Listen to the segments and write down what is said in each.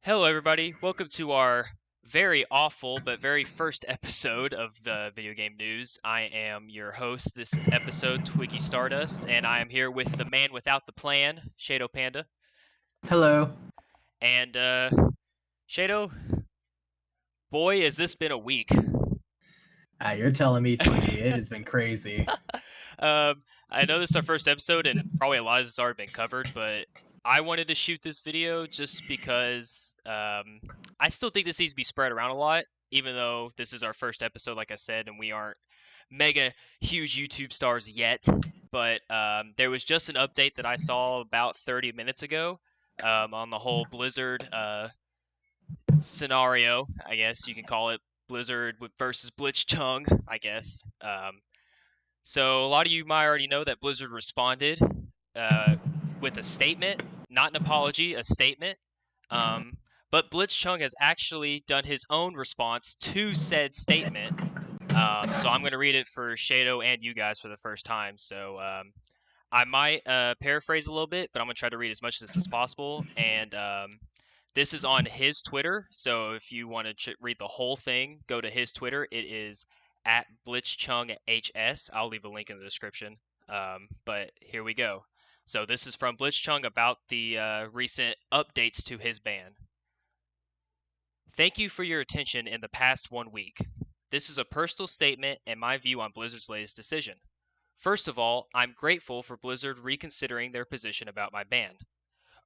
Hello, everybody. Welcome to our very awful but very first episode of Video Game News. I am your host this episode, Twiggy Stardust, and I am here with the man without the plan, Shadow Panda. Hello. And, Shadow, boy, has this been a week. You're telling me, Twiggy, it has been crazy. I know this is our first episode, and probably a lot of this has already been covered, but I wanted to shoot this video just because I still think this needs to be spread around a lot, even though this is our first episode, like I said, and we aren't mega huge YouTube stars yet. But there was just an update that I saw about 30 minutes ago on the whole Blizzard scenario, I guess you can call it. Blizzard versus Blitzchung, I guess. So a lot of you might already know that Blizzard responded uh, with a statement, not an apology, a statement. But Blitzchung has actually done his own response to said statement. So I'm going to read it for Shadow and you guys for the first time. So I might paraphrase a little bit, but I'm going to try to read as much of this as possible. And this is on his Twitter. So if you want to read the whole thing, go to his Twitter. It is at BlitzchungHS. I'll leave a link in the description. But here we go. So this is from Blitzchung about the recent updates to his ban. Thank you for your attention in the past 1 week. This is a personal statement and my view on Blizzard's latest decision. First of all, I'm grateful for Blizzard reconsidering their position about my ban.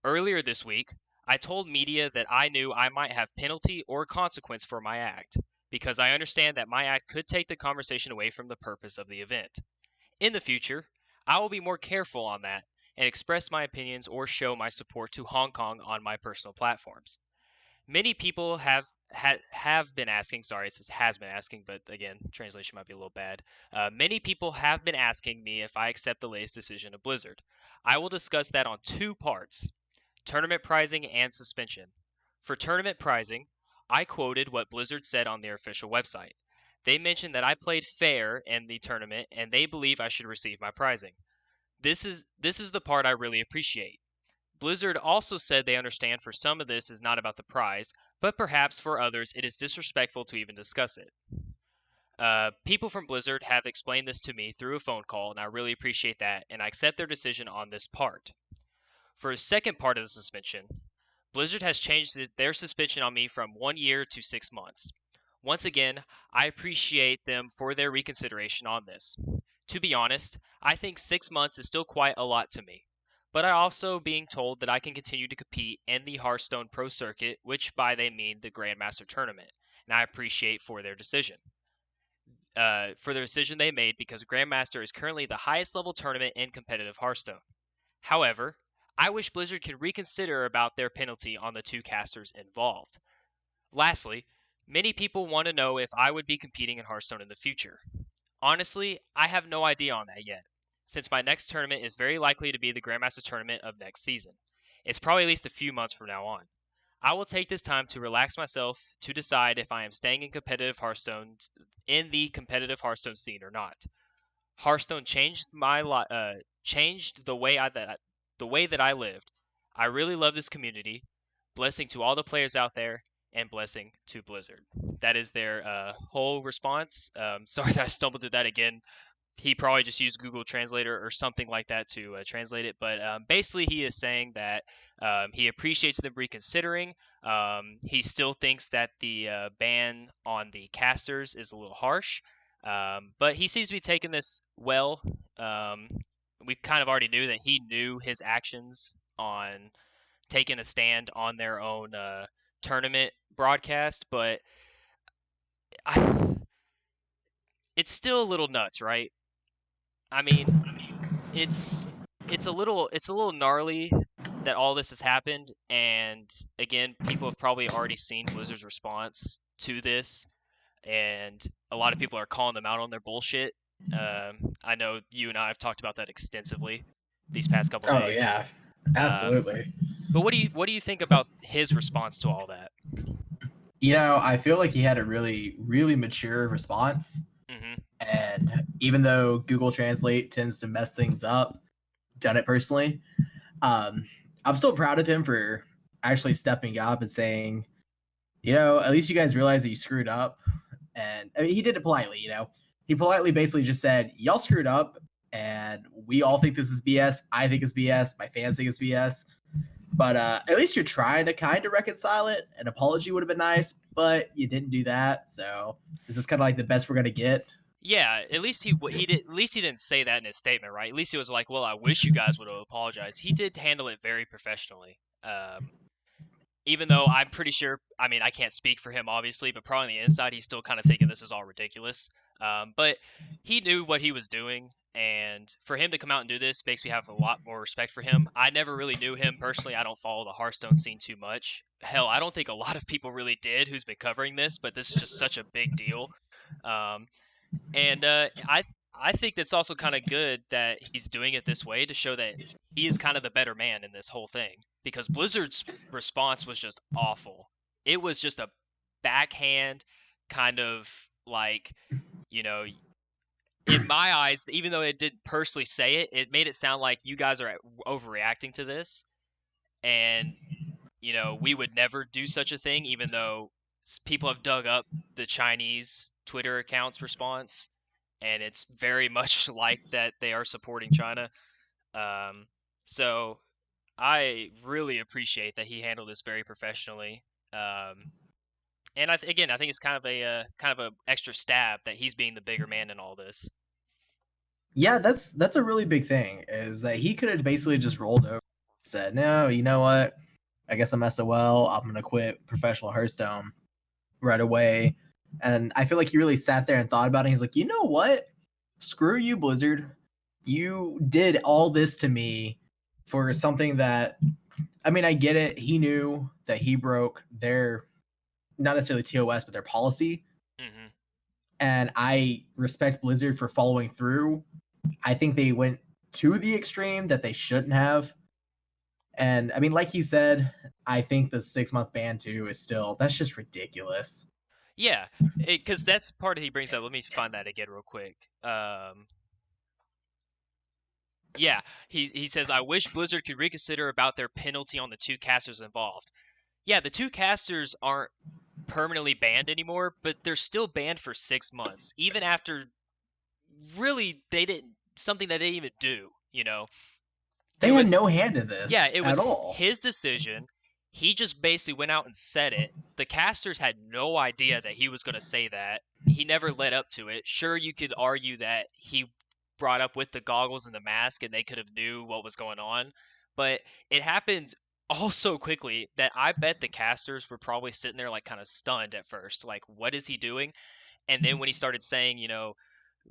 Earlier this week, I told media that I knew I might have penalty or consequence for my act, because I understand that my act could take the conversation away from the purpose of the event. In the future, I will be more careful on that and express my opinions or show my support to Hong Kong on my personal platforms. Many people have been asking. Sorry, it says has been asking, but again, translation might be a little bad. Many people have been asking me if I accept the latest decision of Blizzard. I will discuss that on two parts: tournament pricing and suspension. For tournament pricing, I quoted what Blizzard said on their official website. They mentioned that I played fair in the tournament and they believe I should receive my pricing. This is the part I really appreciate. Blizzard also said they understand for some of this is not about the prize, but perhaps for others it is disrespectful to even discuss it. People from Blizzard have explained this to me through a phone call, and I really appreciate that, and I accept their decision on this part. For a second part of the suspension, Blizzard has changed their suspension on me from 1 year to 6 months. Once again, I appreciate them for their reconsideration on this. To be honest, I think 6 months is still quite a lot to me. But I also being told that I can continue to compete in the Hearthstone Pro Circuit, which by they mean the Grandmaster Tournament, and I appreciate for their decision. For the decision they made because Grandmaster is currently the highest level tournament in competitive Hearthstone. However, I wish Blizzard could reconsider about their penalty on the two casters involved. Lastly, many people want to know if I would be competing in Hearthstone in the future. Honestly, I have no idea on that yet, since my next tournament is very likely to be the Grandmaster Tournament of next season. It's probably at least a few months from now on. I will take this time to relax myself to decide if I am staying in the competitive Hearthstone scene or not. Hearthstone changed changed the way that I lived. I really love this community. Blessing to all the players out there, and blessing to Blizzard. That is their whole response. Sorry that I stumbled through that again. He probably just used Google Translator or something like that to translate it. But basically, he is saying that he appreciates them reconsidering. He still thinks that the ban on the casters is a little harsh. But he seems to be taking this well. We kind of already knew that he knew his actions on taking a stand on their own tournament broadcast, but I, it's still a little nuts, right? I mean, it's it's a little gnarly that all this has happened, and again, people have probably already seen Blizzard's response to this, and a lot of people are calling them out on their bullshit. I know you and I have talked about that extensively these past couple Oh days. yeah, Um, absolutely. but what do you think about his response to all that? I feel like he had a really mature response, Hmm. and even though Google Translate tends to mess things up, done it personally. Um, I'm still proud of him for actually stepping up and saying, you know, at least you guys realize that you screwed up. And I mean, he did it politely, you know. He politely basically just said, y'all screwed up, and we all think this is BS. I think it's BS. My fans think it's BS. But at least you're trying to kind of reconcile it. An apology would have been nice, but you didn't do that. So is this kind of like the best we're gonna get? Yeah, at least he did. At least he didn't say that in his statement, right? At least he was like, "Well, I wish you guys would have apologized." He did handle it very professionally. Even though I'm pretty sure, I mean, I can't speak for him obviously, but probably on the inside, he's still kind of thinking this is all ridiculous. But he knew what he was doing, and for him to come out and do this makes me have a lot more respect for him. I never really knew him personally. I don't follow the Hearthstone scene too much. Hell, I don't think a lot of people really did who's been covering this, but this is just such a big deal. Um, and I think that's also kind of good that he's doing it this way to show that he is kind of the better man in this whole thing because Blizzard's response was just awful. It was just a backhand kind of like, you know, in my eyes, even though it didn't personally say it, it made it sound like you guys are overreacting to this and we would never do such a thing, even though people have dug up the Chinese Twitter account's response, and it's very much like that they are supporting China. Um, so I really appreciate that he handled this very professionally. And again, I think it's kind of a extra stab that he's being the bigger man in all this. Yeah, that's a really big thing. Is that he could have basically just rolled over, and said, "No, you know what? I guess I'm SOL. I'm gonna quit professional Hearthstone right away." And I feel like he really sat there and thought about it. He's like, you know what? Screw you, Blizzard. You did all this to me for something that, I mean, I get it. He knew that he broke their, not necessarily TOS, but their policy. Hmm. And I respect Blizzard for following through. I think they went to the extreme that they shouldn't have. And I mean, like he said, I think the 6 month ban too is still, that's just ridiculous. Yeah, because that's part that he brings up. Let me find that again real quick. Yeah, he says, I wish Blizzard could reconsider about their penalty on the two casters involved. Yeah, the two casters aren't permanently banned anymore, but they're still banned for 6 months, even after really they didn't something that they didn't even do. They It had was no hand in yeah, this it at was all. his decision. He just basically went out and said it. The casters had no idea that he was going to say that. He never led up to it. Sure, you could argue that he brought up with the goggles and the mask and they could have knew what was going on, but it happened all so quickly that I bet the casters were probably sitting there like kind of stunned at first, like what is he doing? And then when he started saying,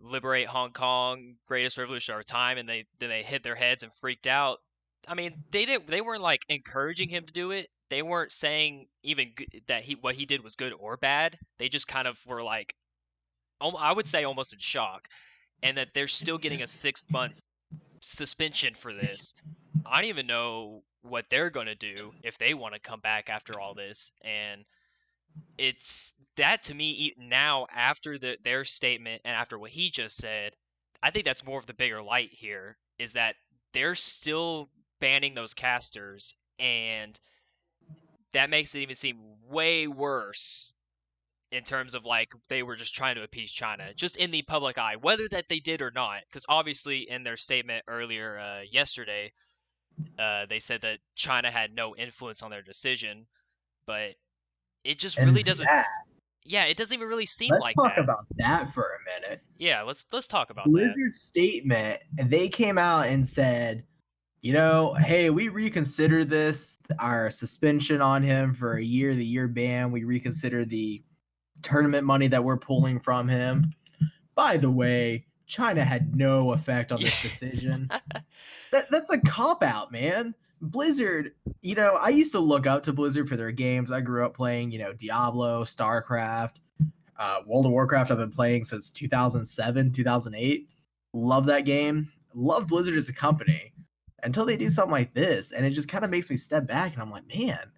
liberate Hong Kong, greatest revolution of our time, and they hit their heads and freaked out. I mean, they weren't like encouraging him to do it. They weren't saying even that what he did was good or bad. They just kind of were like, I would say almost in shock, and that they're still getting a 6 month suspension for this. I don't even know what they're gonna do if they want to come back after all this. And it's that to me now after their statement and after what he just said, I think that's more of the bigger light here is that they're still banning those casters, and that makes it even seem way worse in terms of like they were just trying to appease China, just in the public eye, whether that they did or not. Because obviously, in their statement earlier yesterday, they said that China had no influence on their decision, but it just And really doesn't. that, Yeah, it doesn't even really seem let's like talk that. about that for a minute. Yeah, let's talk about that. Blizzard's statement, they came out and said, you know, hey, we reconsider this, our suspension on him for a year, the year ban. We reconsider the tournament money that we're pulling from him. By the way, China had no effect on Yeah. this decision. That's a cop out, man. Blizzard, you know, I used to look up to Blizzard for their games. I grew up playing, you know, Diablo, StarCraft, World of Warcraft. I've been playing since 2007, 2008. Love that game. Love Blizzard as a company until they do something like this. And it just kind of makes me step back and I'm like, man,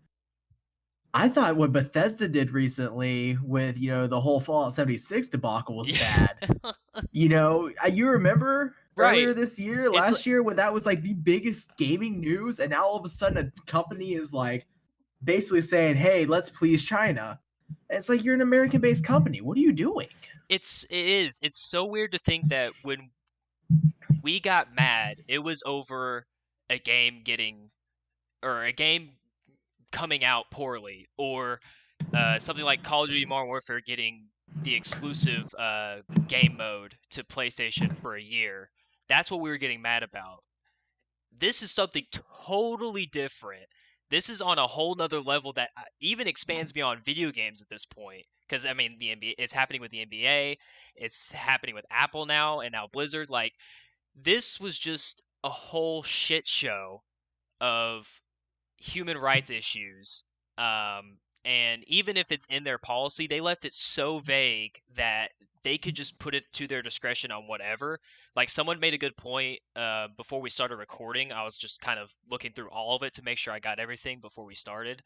I thought what Bethesda did recently with, you know, the whole Fallout 76 debacle was Yeah. bad. You know, you remember Right. earlier this year, It's last year, when that was like the biggest gaming news, and now all of a sudden a company is like, basically saying, "Hey, let's please China." And it's like you're an American-based company. What are you doing? It's so weird to think that when we got mad, it was over a game getting or a game coming out poorly, or something like Call of Duty Modern Warfare getting the exclusive game mode to PlayStation for a year. That's what we were getting mad about. This is something totally different. This is on a whole nother level that even expands beyond video games at this point. Because I mean, the NBA, it's happening with the NBA, it's happening with Apple now, and now Blizzard. Like this was just a whole shit show of human rights issues. And even if it's in their policy, they left it so vague that they could just put it to their discretion on whatever. Like someone made a good point before we started recording. I was just kind of looking through all of it to make sure I got everything before we started.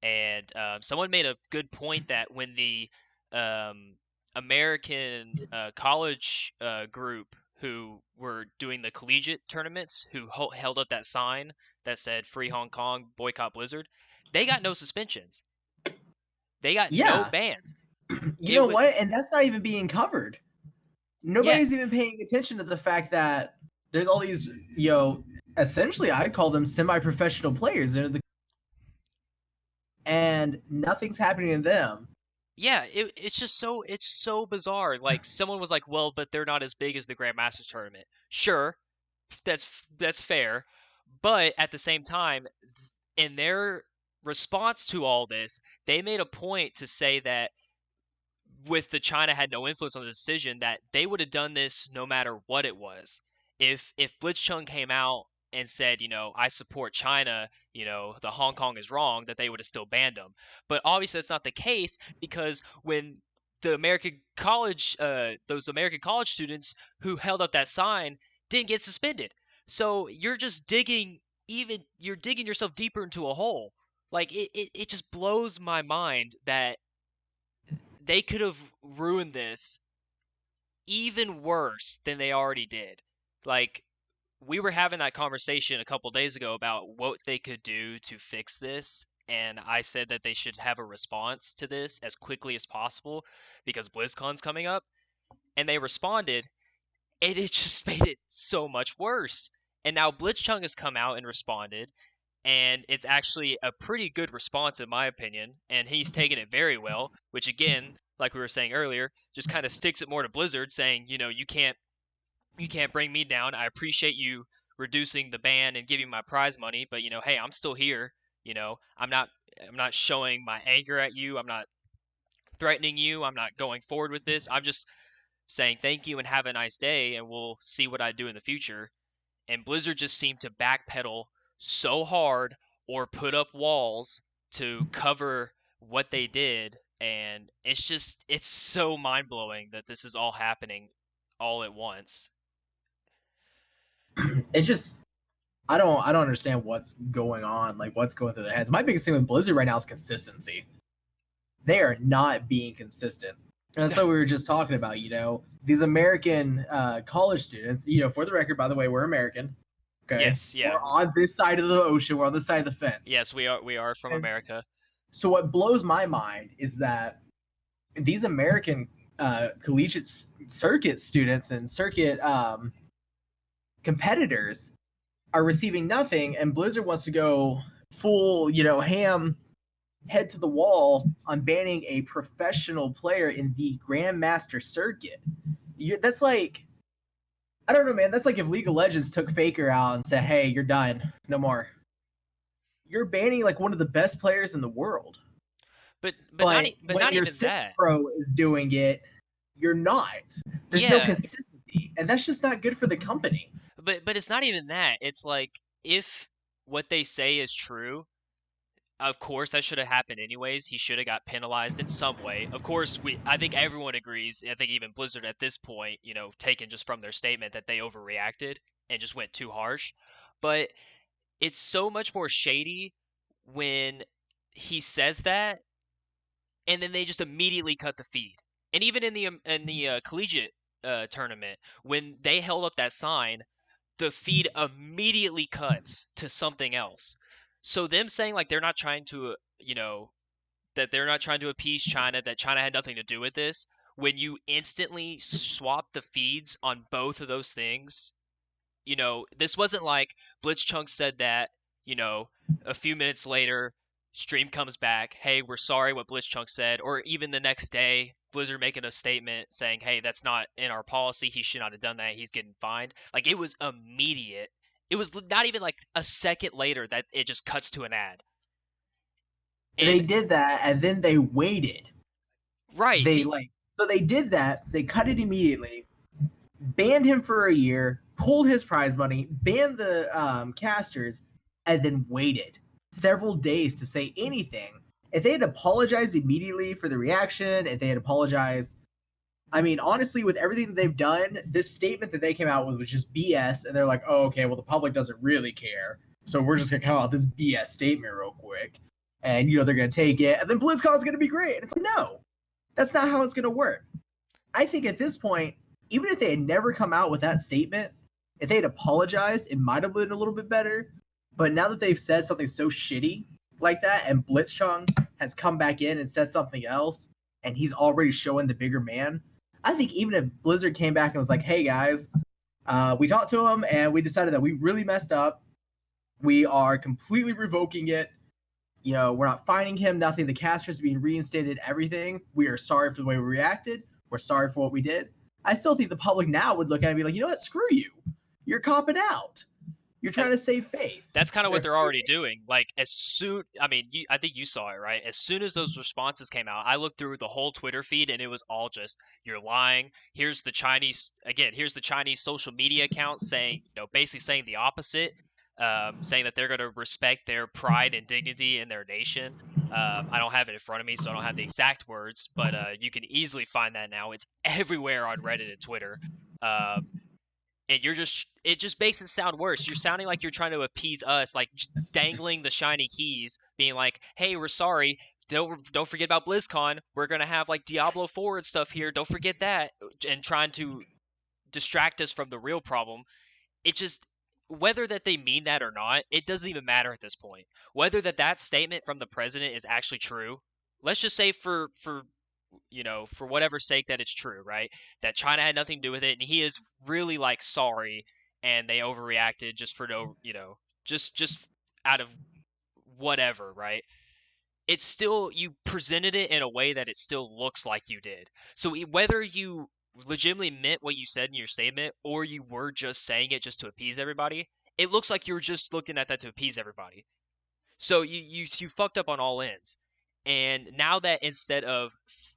And someone made a good point that when the um, American college group who were doing the collegiate tournaments, who held up that sign that said "Free Hong Kong, Boycott Blizzard," they got no suspensions. They got no Yeah, bans. you It know was what? And that's not even being covered. yeah, Nobody's even paying attention to the fact that there's all these, essentially, I'd call them semi-professional players. And nothing's happening to them. yeah. It's so bizarre. Like someone was like, "Well, but they're not as big as the Grandmasters tournament." Sure, that's fair, but at the same time, in their response to all this, they made a point to say that with the China had no influence on the decision, that they would have done this no matter what it was. If Blitzchung came out and said, I support China, the Hong Kong is wrong, that they would have still banned them. But obviously that's not the case because when those American college students who held up that sign didn't get suspended. So you're digging yourself deeper into a hole. Like it just blows my mind that they could have ruined this even worse than they already did. Like we were having that conversation a couple days ago about what they could do to fix this, and I said that they should have a response to this as quickly as possible because BlizzCon's coming up, and they responded, and it just made it so much worse. And now Blitzchung has come out and responded, and it's actually a pretty good response in my opinion, and he's taken it very well, which again, like we were saying earlier, just kind of sticks it more to Blizzard saying, you can't bring me down. I appreciate you reducing the ban and giving my prize money, but hey, I'm still here. I'm not showing my anger at you. I'm not threatening you. I'm not going forward with this. I'm just saying thank you and have a nice day, and we'll see what I do in the future. And Blizzard just seemed to backpedal so hard or put up walls to cover what they did, and it's so mind-blowing that this is all happening all at once. It's just I don't understand what's going on, like what's going through their heads. My biggest thing with Blizzard right now is consistency. They are not being consistent. And so we were just talking about, these American college students. For the record, by the way, we're American. Okay, Yes, yeah. we're on this side of the ocean. We're on this side of the fence. Yes, we are from And America. so what blows my mind is that these American collegiate circuit students and circuit competitors are receiving nothing, and Blizzard wants to go full, ham head to the wall on banning a professional player in the Grandmaster circuit. That's like, I don't know, man. That's like if League of Legends took Faker out and said, "Hey, you're done, no more." You're banning like one of the best players in the world. But But but when not your even Sim that. Pro is doing it, you're not. There's no Yeah, consistency, and that's just not good for the company. but it's not even that. It's like if what they say is true, of course that should have happened anyways. He should have got penalized in some way. Of course, I think everyone agrees. I think even Blizzard at this point, taken just from their statement that they overreacted and just went too harsh. But it's so much more shady when he says that and then they just immediately cut the feed. And even in the collegiate tournament, when they held up that sign, the feed immediately cuts to something else. So them saying like they're not trying to you know, that they're not trying to appease China, that China had nothing to do with this, when you instantly swap the feeds on both of those things, this wasn't like Blitzchung said that, you know, a few minutes later, stream comes back, hey, we're sorry what Blitzchung said, or even the next day, Blizzard making a statement saying, hey, that's not in our policy, he should not have done that, he's getting fined. Like, it was immediate. It was not even like a second later that it just cuts to an ad. They And did that, and then they waited. right, So they did that. They cut it immediately, banned him for a year, pulled his prize money, banned the casters, and then waited several days to say anything. If they had apologized immediately for the reaction, if they had apologized, I mean, honestly, with everything that they've done, this statement that they came out with was just BS. And they're like, oh, okay, well, the public doesn't really care. So we're just going to come out with this BS statement real quick. And, they're going to take it. And then BlizzCon's going to be great. And it's like, no, that's not how it's going to work. I think at this point, even if they had never come out with that statement, if they had apologized, it might have been a little bit better. But now that they've said something so shitty like that, and Blitzchung has come back in and said something else, and he's already showing the bigger man, I think even if Blizzard came back and was like, hey guys, we talked to him and we decided that we really messed up. We are completely revoking it. We're not fining him, nothing. The casters being reinstated, everything. We are sorry for the way we reacted. We're sorry for what we did. I still think the public now would look at it and be like, you know what? Screw you. You're copping out. You're trying to save faith. that's kind of what they're already doing. Like, I think you saw it, right? As soon as those responses came out, I looked through the whole Twitter feed and it was all just, you're lying. Here's the Chinese social media account saying, basically saying the opposite, saying that they're going to respect their pride and dignity in their nation. I don't have it in front of me, so I don't have the exact words, but you can easily find that now. It's everywhere on Reddit and Twitter. And it just makes it sound worse. You're sounding like you're trying to appease us, like dangling the shiny keys, being like, hey, we're sorry, don't forget about BlizzCon, we're gonna have like Diablo 4 and stuff here, don't forget that, and trying to distract us from the real problem. It just, whether that they mean that or not, it doesn't even matter at this point. Whether that statement from the president is actually true, let's just say for whatever sake that it's true, right? That China had nothing to do with it, and he is really like sorry, and they overreacted just for no, just out of whatever, right? It's still, you presented it in a way that it still looks like you did. So whether you legitimately meant what you said in your statement or you were just saying it just to appease everybody, it looks like you were just looking at that to appease everybody. So you fucked up on all ends. And now that instead of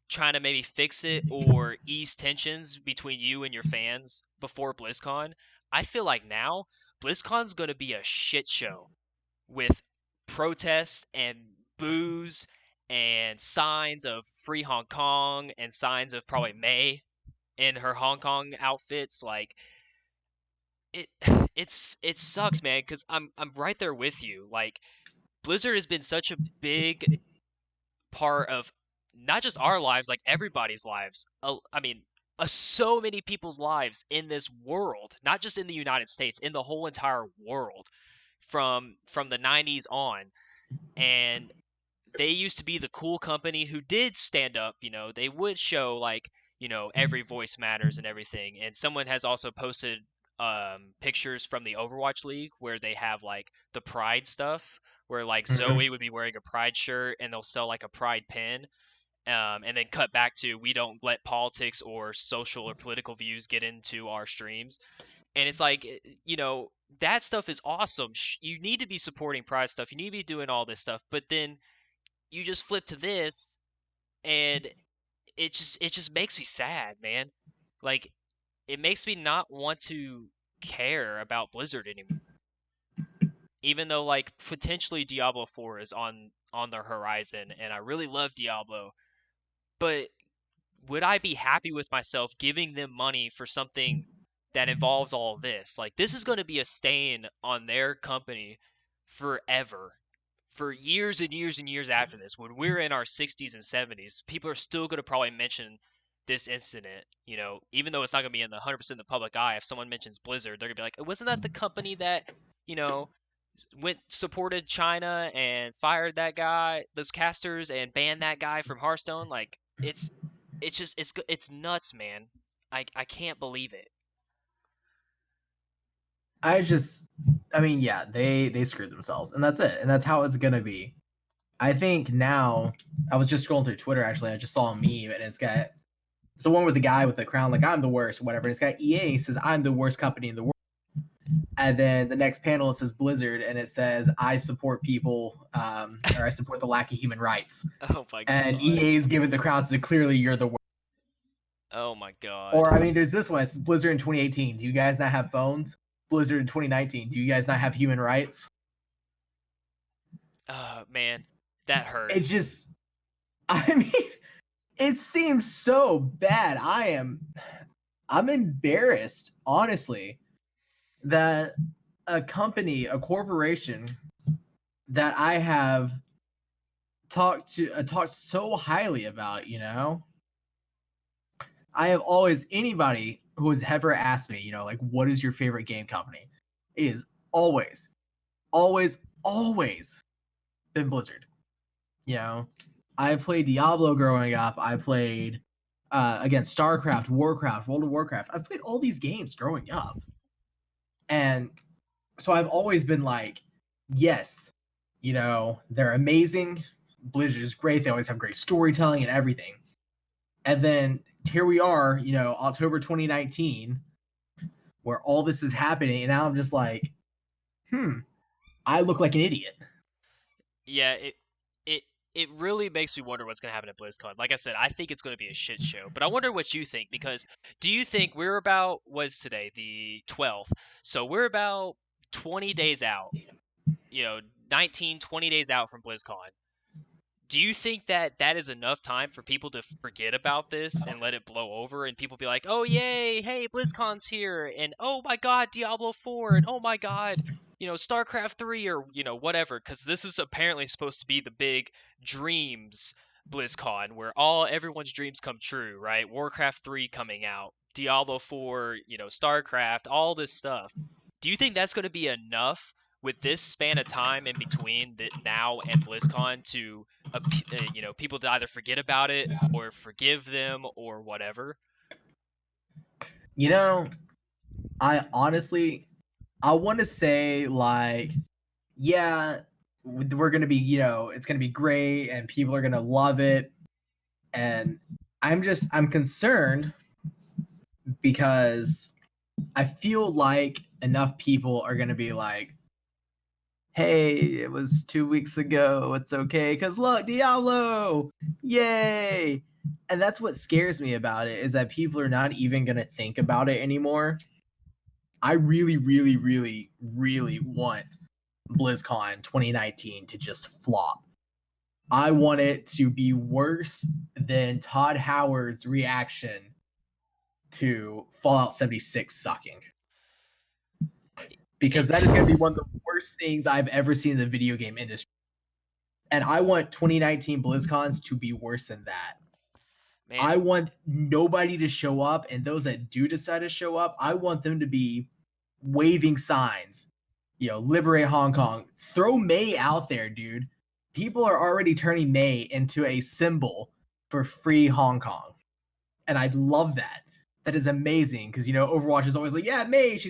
trying to maybe fix it or ease tensions between you and your fans before BlizzCon, I feel like now BlizzCon's going to be a shit show with protests and boos and signs of free Hong Kong and signs of probably May in her Hong Kong outfits. Like, it it sucks, man, because I'm right there with you. Like, Blizzard has been such a big part of not just our lives, like everybody's lives. I mean, so many people's lives in this world, not just in the United States, in the whole entire world, from the 90s on. And they used to be the cool company who did stand up. They would show like, every voice matters and everything. And someone has also posted pictures from the Overwatch League where they have like the Pride stuff, where like Mhm. Zoe would be wearing a Pride shirt and they'll sell like a Pride pin. And then cut back to, we don't let politics or social or political views get into our streams. And it's like, that stuff is awesome. You need to be supporting Pride stuff. You need to be doing all this stuff. But then you just flip to this, and it just makes me sad, man. Like, it makes me not want to care about Blizzard anymore. Even though like potentially Diablo 4 is on the horizon and I really love Diablo, but would I be happy with myself giving them money for something that involves all of this? Like, this is going to be a stain on their company forever. For years and years and years after this, when we're in our 60s and 70s, people are still going to probably mention this incident. Even though it's not going to be in the 100% of the public eye, if someone mentions Blizzard, they're going to be like, wasn't that the company that, you know, went supported China and fired that guy, those casters, and banned that guy from Hearthstone. Like it's just it's nuts, man. I can't believe it. I just, I mean, yeah, they screwed themselves, and that's it, and that's how it's gonna be. I think now, I was just scrolling through Twitter actually. I just saw a meme, and it's the one with the guy with the crown, like I'm the worst, whatever. And it's got EA says I'm the worst company in the world, and then the next panel it says Blizzard, and it says I support people, or I support the lack of human rights. Oh my And god. EA's given the crown, so clearly you're the worst. Oh my god. Or I mean, there's this one. It's Blizzard in 2018. Do you guys not have phones? Blizzard in 2019. Do you guys not have human rights? Oh man, that It hurts. just, I mean, it seems so bad. I'm embarrassed, honestly, that a company, a corporation that I have talked so highly about, I have always anybody who has ever asked me, like, what is your favorite game company? It is always, always, always been Blizzard. You know, I played Diablo growing up. I played again StarCraft, Warcraft, World of Warcraft. I've played all these games growing up, and so I've always been like, yes, they're amazing. Blizzard is great. They always have great storytelling and everything. And then here we are, October 2019, where all this is happening, and now I'm just like, I look like an idiot. Yeah, it it really makes me wonder what's gonna happen at BlizzCon. Like I said, I think it's gonna be a shit show. But I wonder what you think because do you think we're about what's today, the 12th? So we're about 20 days out. You know, 19, 20 days out from BlizzCon. Do you think that that is enough time for people to forget about this and let it blow over and people be like, "Oh yay, hey, BlizzCon's here." And "Oh my god, Diablo 4." And "Oh my god, StarCraft 3 or, whatever." Cuz this is apparently supposed to be the big dreams BlizzCon where all everyone's dreams come true, right? Warcraft 3 coming out, Diablo 4, StarCraft, all this stuff. Do you think that's going to be enough with this span of time in between now and BlizzCon to people to either forget about it or forgive them or whatever. You know, I honestly, I want to say like, yeah, we're gonna be, it's gonna be great, and people are gonna love it, and I'm concerned because I feel like enough people are gonna be like, hey, it was 2 weeks ago, it's okay, because look, Diablo, yay! And that's what scares me about it is that people are not even gonna think about it anymore. I really, really, really, really want BlizzCon 2019 to just flop. I want it to be worse than Todd Howard's reaction to Fallout 76 sucking. Because It, that is going to be one of the worst things I've ever seen in the video game industry. And I want 2019 BlizzCons to be worse than that. man, I want nobody to show up, and those that do decide to show up, I want them to be waving signs. Liberate Hong Kong. Throw May out there, dude. People are already turning May into a symbol for free Hong Kong. And I'd love that. That is amazing because, Overwatch is always like, yeah, May, she's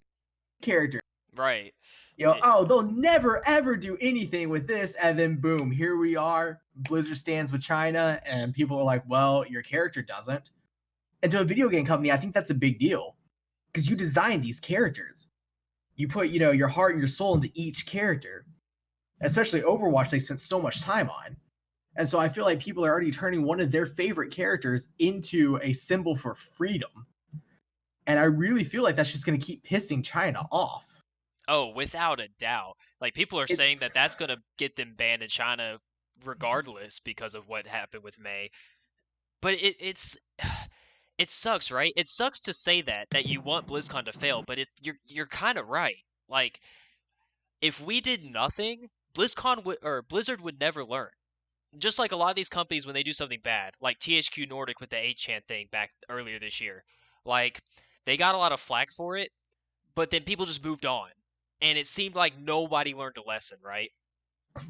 a character. right. It, Oh, they'll never ever do anything with this, and then boom, here we are. Blizzard stands with China, and people are like, "Well, your character doesn't." And to a video game company, I think that's a big deal because you design these characters. You put, your heart and your soul into each character. Especially Overwatch, they spent so much time on, and so I feel like people are already turning one of their favorite characters into a symbol for freedom. And I really feel like that's just going to keep pissing China off. oh, without a doubt. Like people are saying It's that that's going to get them banned in China regardless because of what happened with May. But it sucks, right? It sucks to say that you want BlizzCon to fail, but you're kind of right. Like if we did nothing, BlizzCon would or Blizzard would never learn. Just like a lot of these companies when they do something bad, like THQ Nordic with the 8chan thing back earlier this year. Like they got a lot of flack for it, but then people just moved on. and it seemed like nobody learned a lesson, right?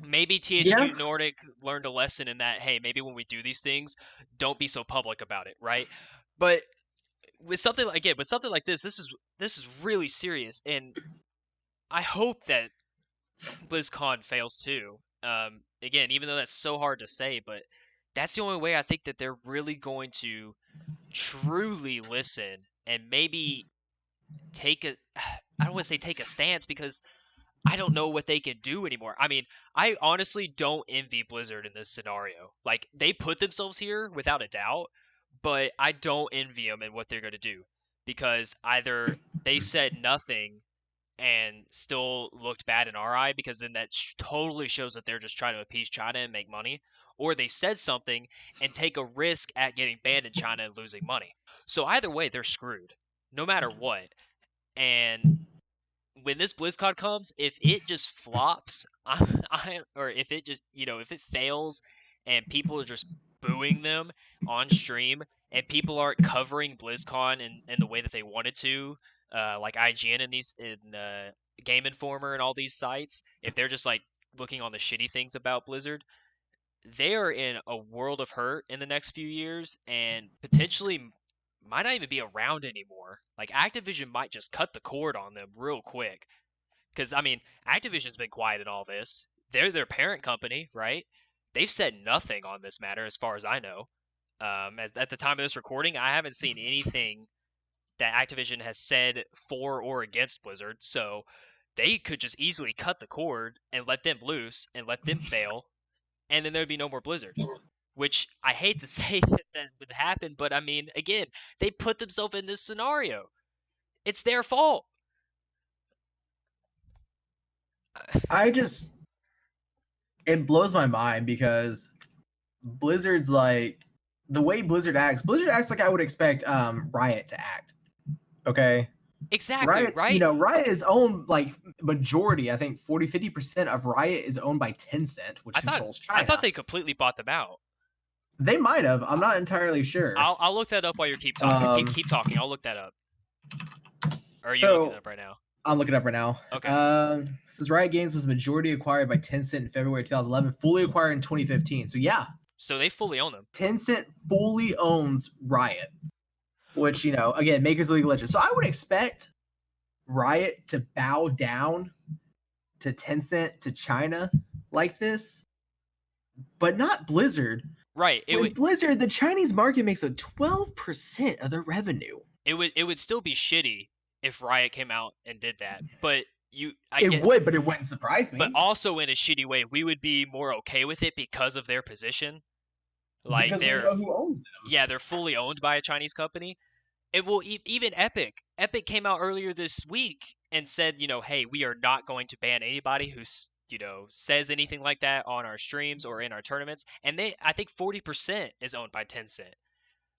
Maybe Yeah, THQ Nordic learned a lesson in that, hey, maybe when we do these things, don't be so public about it, right? But with something like this is really serious, and I hope that BlizzCon fails too. Again, even though that's so hard to say, but that's the only way I think that they're really going to truly listen and maybe take a I don't want to say take a stance because I don't know what they can do anymore. I mean, I honestly don't envy Blizzard in this scenario. Like they put themselves here without a doubt, but I don't envy them in what they're going to do because either they said nothing and still looked bad in our eye because then that totally shows that they're just trying to appease China and make money, or they said something and take a risk at getting banned in China and losing money. So either way, they're screwed, no matter what. And when this BlizzCon comes, if it just flops, or if it just if it fails, and people are just booing them on stream, and people aren't covering BlizzCon in the way that they wanted to, like IGN and these in Game Informer and all these sites, if they're just like looking on the shitty things about Blizzard, they are in a world of hurt in the next few years, and potentially might not even be around anymore. Like Activision might just cut the cord on them real quick because I mean, Activision's been quiet in all this. They're their parent company, right? They've said nothing on this matter, as far as I know. At the time of this recording, I haven't seen anything that Activision has said for or against Blizzard. So they could just easily cut the cord and let them loose and let them fail, and then there'd be no more Blizzard. Which I hate to say that would happen, but I mean, again, they put themselves in this scenario. It's their fault. I just it blows my mind because Blizzard's like the way Blizzard acts. Blizzard acts like I would expect Riot to act. Okay, Exactly, Riot's right? Riot is owned like majority. I think 40-50% of Riot is owned by Tencent, which I thought controls I thought China. they completely bought them out. They might have. I'm not entirely sure. I'll look that up while you keep talking. Um, Keep talking. I'll look that up. Or are you looking it so up right now? I'm looking up right now. Okay. Says Riot Games was majority acquired by Tencent in February 2011, fully acquired in 2015. So yeah, So they fully own them. Tencent fully owns Riot, which again, makers of League of Legends. So I would expect Riot to bow down to Tencent, to China like this, but not Blizzard. Right. Blizzard, the Chinese market makes up 12% of their revenue. It would still be shitty if Riot came out and did that. But It would, but it wouldn't surprise me. But also in a shitty way, we would be more okay with it because of their position. Like because we know who owns them. Yeah, they're fully owned by a Chinese company. It will even Epic. Epic came out earlier this week and said, hey, we are not going to ban anybody who says anything like that on our streams or in our tournaments. And I think 40% is owned by Tencent.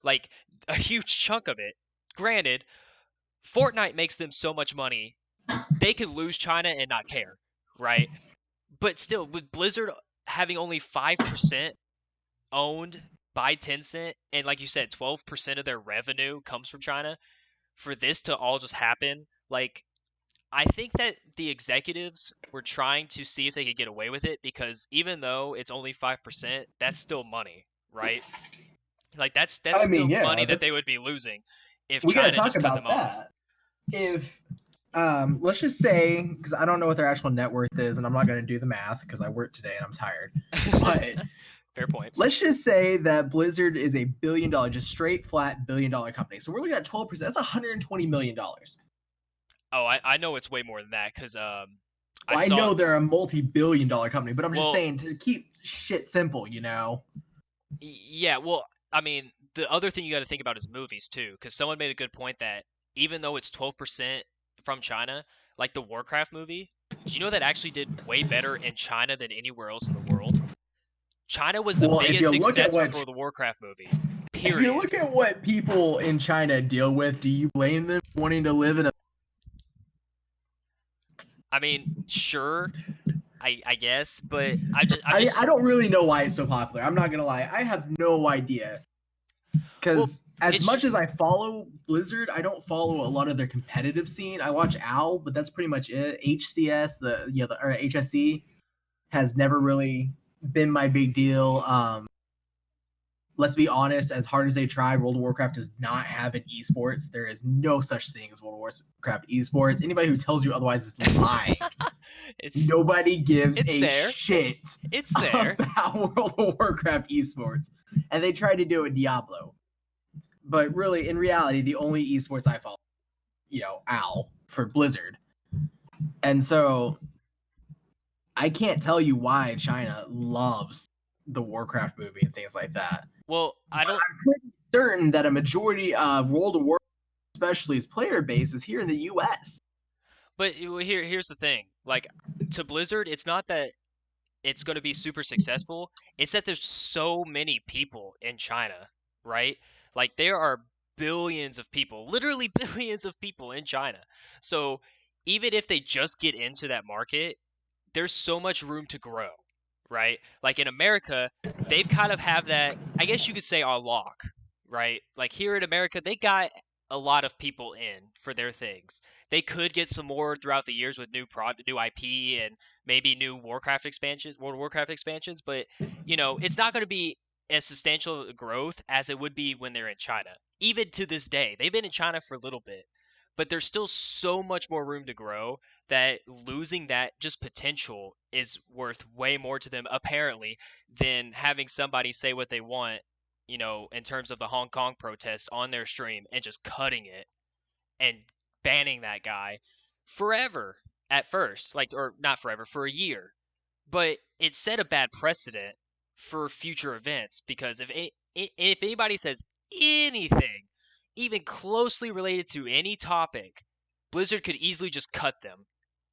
Like a huge chunk of it. Granted, Fortnite makes them so much money, they could lose China and not care, right? But still, with Blizzard having only 5% owned by Tencent, and like you said, 12% of their revenue comes from China, for this to all just happen, like, I think that the executives were trying to see if they could get away with it because even though it's only 5%, that's still money, right? Like that's still money that they would be losing if China just cut them off. If let's just say, because I don't know what their actual net worth is, and I'm not going to do the math because I work today and I'm tired. But fair point. Let's just say that Blizzard is a $1 billion, just straight flat $1 billion company. So we're looking at 12%. That's $120 million. Oh, I know it's way more than that because I know they're a multi-billion-dollar company, but I'm just saying to keep shit simple, Yeah, well, I mean, the other thing you got to think about is movies too, because someone made a good point that even though it's 12% from China, like the Warcraft movie, do you know that actually did way better in China than anywhere else in the world? China was the biggest success for the Warcraft movie. Period. If you look at what people in China deal with, do you blame them for wanting to live in a... I mean, sure, I guess, but I don't really know why it's so popular. I'm not gonna lie, I have no idea. Because as it's much as I follow Blizzard, I don't follow a lot of their competitive scene. I watch OWL, but that's pretty much it. HCS, or HSC has never really been my big deal. Let's be honest, as hard as they tried, World of Warcraft does not have an esports. There is no such thing as World of Warcraft esports. Anybody who tells you otherwise is lying. Nobody gives it's a there. shit It's there. about World of Warcraft esports. And they tried to do it Diablo. But really, in reality, the only esports I follow, OWL for Blizzard. And so I can't tell you why China loves the Warcraft movie and things like that. Well, I don't. I'm pretty certain that a majority of World of Warcraft, especially its player base, is here in the U.S. But here's the thing. Like, to Blizzard, it's not that it's going to be super successful. It's that there's so many people in China, right? Like, there are billions of people, literally billions of people in China. So even if they just get into that market, there's so much room to grow, right? Like in America, they've kind of have that, I guess you could say, on lock, right? Like here in America, they got a lot of people in for their things. They could get some more throughout the years with new IP and maybe new Warcraft expansions, World of Warcraft expansions, but it's not going to be as substantial growth as it would be when they're in China. Even to this day, they've been in China for a little bit, but there's still so much more room to grow that losing that just potential is worth way more to them apparently than having somebody say what they want, in terms of the Hong Kong protests on their stream and just cutting it and banning that guy forever at first, like, or not forever, for a year. But it set a bad precedent for future events because if anybody says anything even closely related to any topic, Blizzard could easily just cut them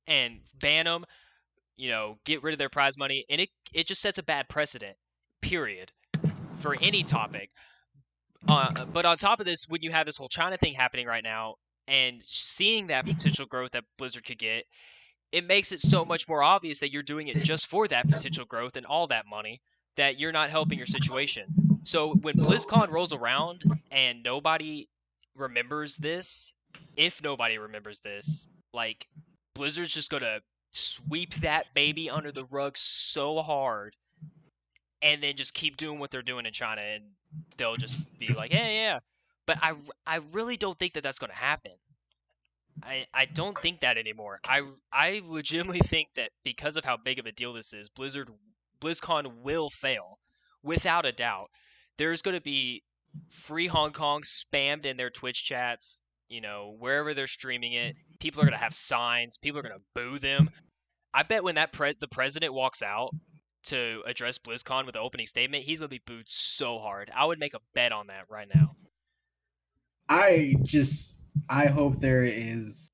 and ban them, get rid of their prize money, and it just sets a bad precedent, period, for any topic. But on top of this, when you have this whole China thing happening right now, and seeing that potential growth that Blizzard could get, it makes it so much more obvious that you're doing it just for that potential growth and all that money, that you're not helping your situation. So when BlizzCon rolls around and nobody remembers this, if nobody remembers this, like, Blizzard's just gonna sweep that baby under the rug so hard and then just keep doing what they're doing in China, and they'll just be like, hey, yeah. But I really don't think that that's going to happen. I don't think that anymore. I legitimately think that because of how big of a deal this is, BlizzCon will fail without a doubt. There's going to be free Hong Kong spammed in their Twitch chats, wherever they're streaming it. People are going to have signs. People are going to boo them. I bet when the president walks out to address BlizzCon with an opening statement, he's going to be booed so hard. I would make a bet on that right now. I hope there is,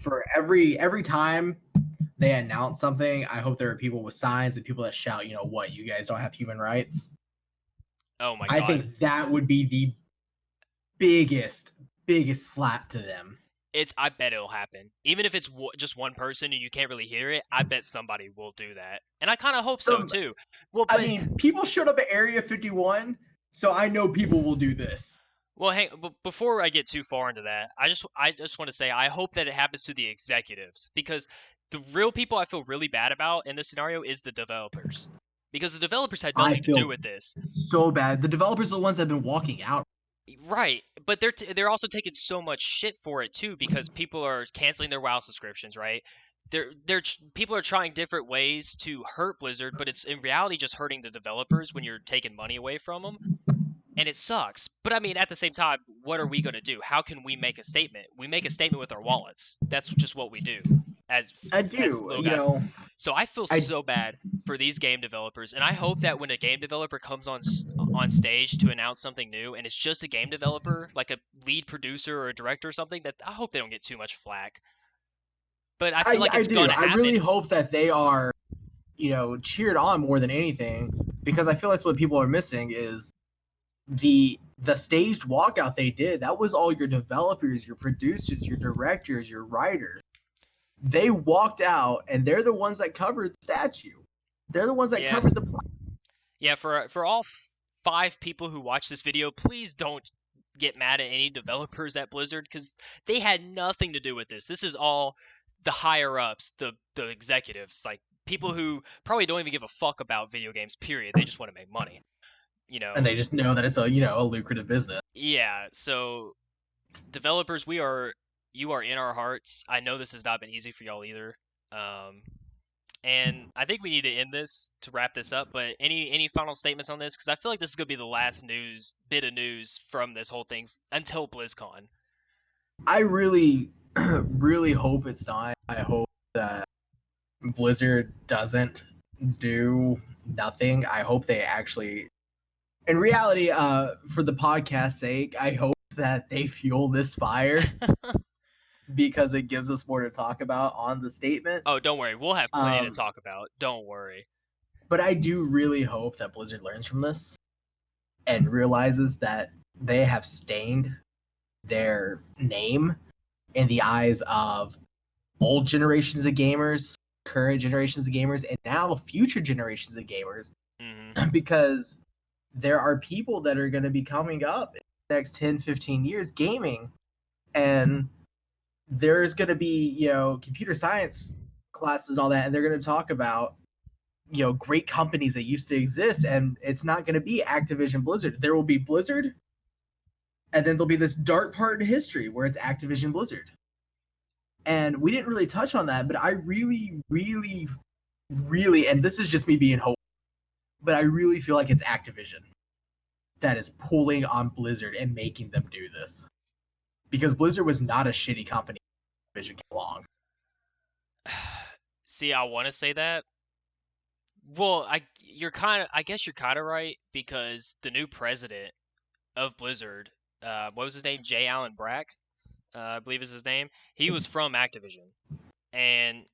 for every time they announce something, I hope there are people with signs and people that shout, what, you guys don't have human rights? Oh my God. I think that would be the biggest slap to them. I bet it'll happen. Even if it's just one person and you can't really hear it, I bet somebody will do that. And I kind of hope so too. Well, I mean, people showed up at Area 51, so I know people will do this. Well, before I get too far into that, I just want to say I hope that it happens to the executives, because the real people I feel really bad about in this scenario is the developers, because the developers had nothing to do with this. So bad. The developers are the ones that have been walking out. Right, but they're also taking so much shit for it too, because people are canceling their WoW subscriptions, right? People are trying different ways to hurt Blizzard, but it's in reality just hurting the developers when you're taking money away from them. And it sucks. But I mean, at the same time, what are we going to do? How can we make a statement? We make a statement with our wallets. That's just what we do. As little guys. So I feel so bad for these game developers, and I hope that when a game developer comes on stage to announce something new, and it's just a game developer, like a lead producer or a director or something, that I hope they don't get too much flack. But I feel like it's going to happen. I really hope that they are, cheered on more than anything, because I feel that's what people are missing is the staged walkout they did. That was all your developers, your producers, your directors, your writers. They walked out, and they're the ones that covered the statue. They're the ones that covered the. Yeah, for all 5 people who watch this video, please don't get mad at any developers at Blizzard because they had nothing to do with this. This is all the higher ups, the executives, like people who probably don't even give a fuck about video games. Period. They just want to make money. You And know. they just know that it's a lucrative business. Yeah. So developers, you are in our hearts. I know this has not been easy for y'all either. Um, and I think we need to end this to wrap this up. But any final statements on this? Because I feel like this is gonna be the last bit of news from this whole thing until BlizzCon. I really, really hope it's not. I hope that Blizzard doesn't do nothing. I hope they actually, in reality, for the podcast's sake, I hope that they fuel this fire because it gives us more to talk about on the statement. Oh, don't worry, we'll have plenty to talk about. Don't worry. But I do really hope that Blizzard learns from this and realizes that they have stained their name in the eyes of old generations of gamers, current generations of gamers, and now future generations of gamers. Mm-hmm. Because there are people that are going to be coming up in the next 10, 15 years gaming, and there's going to be, computer science classes and all that, and they're going to talk about, great companies that used to exist, and it's not going to be Activision Blizzard. There will be Blizzard, and then there'll be this dark part in history where it's Activision Blizzard. And we didn't really touch on that, but I really, really, really, and this is just me being hopeful, but I really feel like it's Activision that is pulling on Blizzard and making them do this. Because Blizzard was not a shitty company when Activision came along. See, I want to say that. Well, I guess you're kind of right because the new president of Blizzard, what was his name? J. Allen Brack, I believe is his name. He was from Activision, and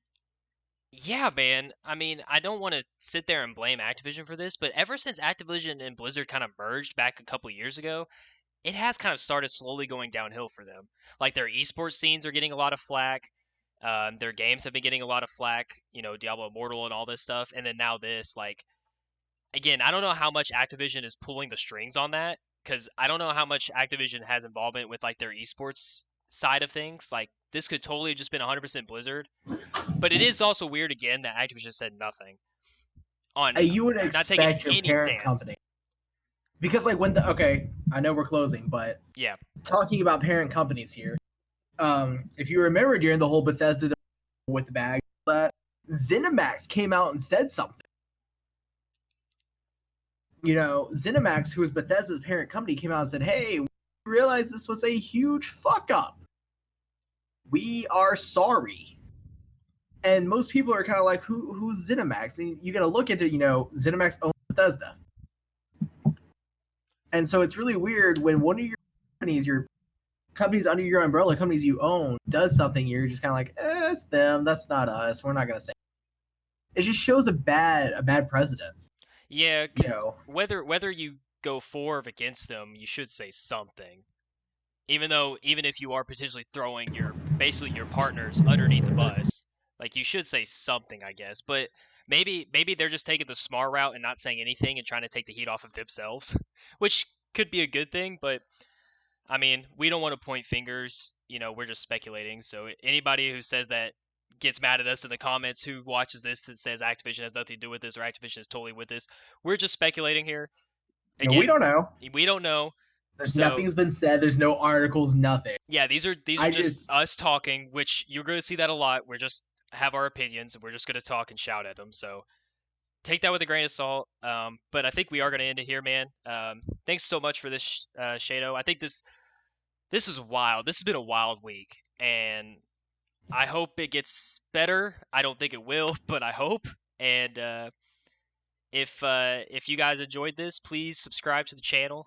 yeah, man. I mean, I don't want to sit there and blame Activision for this, but ever since Activision and Blizzard kind of merged back a couple years ago, it has kind of started slowly going downhill for them. Like their esports scenes are getting a lot of flack. Their games have been getting a lot of flack. You know, Diablo Immortal and all this stuff, and then now this. Like, again, I don't know how much Activision is pulling the strings on that because I don't know how much Activision has involvement with like their esports side of things. Like, this could totally have just been 100% Blizzard. But it is also weird again that Activision said nothing on You would not taking expect your any parent stance. company. Because like I know we're closing, but Yeah. Talking about parent companies here, if you remember during the whole Bethesda with the bag, that ZeniMax came out and said something. ZeniMax, who was Bethesda's parent company, came out and said, "Hey, we realized this was a huge fuck up. We are sorry." And most people are kind of like, who's ZeniMax? And you got to look into, ZeniMax owns Bethesda. And so it's really weird when one of your companies under your umbrella, companies you own, does something, you're just kind of like, it's them. That's not us. We're not going to say. It just shows a bad precedence. Yeah, because whether you go for or against them, you should say something. Even if you are potentially throwing basically your partners underneath the bus, like you should say something, I guess. But maybe they're just taking the smart route and not saying anything and trying to take the heat off of themselves, which could be a good thing. But I mean, we don't want to point fingers. We're just speculating. So anybody who says that gets mad at us in the comments who watches this that says Activision has nothing to do with this or Activision is totally with this, we're just speculating here. Again, we don't know. We don't know. Nothing's been said. There's no articles, nothing. Yeah, these are just us talking, which you're going to see that a lot. We're just have our opinions and we're just going to talk and shout at them. So take that with a grain of salt. But I think we are going to end it here, man. Thanks so much for this, Shado. I think this is wild. This has been a wild week, and I hope it gets better. I don't think it will, but I hope. And if you guys enjoyed this, please subscribe to the channel.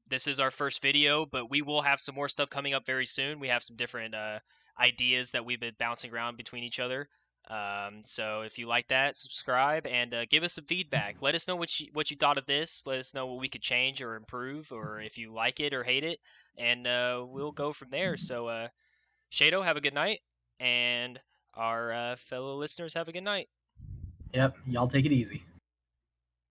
This is our first video, but we will have some more stuff coming up very soon. We have some different ideas that we've been bouncing around between each other. So if you like that, subscribe and give us some feedback. Let us know what you thought of this. Let us know what we could change or improve, or if you like it or hate it, and we'll go from there. So Shado, have a good night, and our fellow listeners have a good night. Yep, y'all take it easy.